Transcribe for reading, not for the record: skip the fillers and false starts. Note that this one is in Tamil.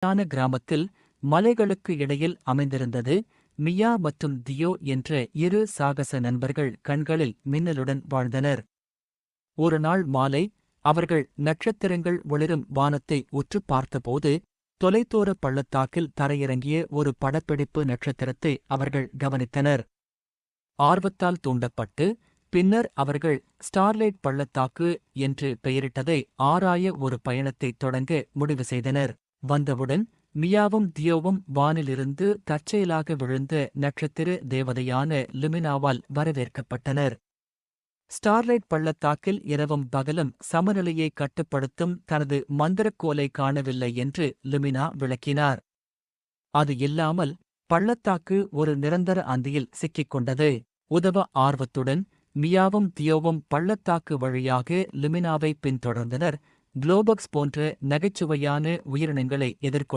யான கிராமத்தில் மலைகளுக்கு இடையில் அமைந்திருந்தது. மியா மற்றும் தியோ என்ற இரு சாகச நண்பர்கள் கண்களில் மின்னலுடன் வாழ்ந்தனர். ஒரு நாள் மாலை அவர்கள் நட்சத்திரங்கள் ஒளிரும் வானத்தை உற்றுப் பார்த்தபோது தொலைதூர பள்ளத்தாக்கில் தரையிறங்கிய ஒரு படப்பிடிப்பு நட்சத்திரத்தை அவர்கள் கவனித்தனர். ஆர்வத்தால் தூண்டப்பட்டு பின்னர் அவர்கள் ஸ்டார்லைட் பள்ளத்தாக்கு என்று பெயரிட்டதை ஆராய ஒரு பயணத்தைத் தொடங்க முடிவு செய்தனர். வந்தவுடன் மியாவும் தியோவும் வானிலிருந்து தற்செயலாக விழுந்த நட்சத்திர தேவதையான லுமினாவால் வரவேற்கப்பட்டனர். ஸ்டார்லைட் பள்ளத்தாக்கில் இரவும் பகலும் சமநிலையை கட்டுப்படுத்தும் தனது மந்திரக்கோலை காணவில்லை என்று லுமினா விளக்கினார். அது இல்லாமல் பள்ளத்தாக்கு ஒரு நிரந்தர அந்தியில் சிக்கிக் கொண்டது. உதவ ஆர்வத்துடன் மியாவும் தியோவும் பள்ளத்தாக்கு வழியாக லுமினாவை பின்தொடர்ந்தனர். குளோபக்ஸ் போன்ற நகைச்சுவையான உயிரினங்களை எதிர்கொண்டனர்.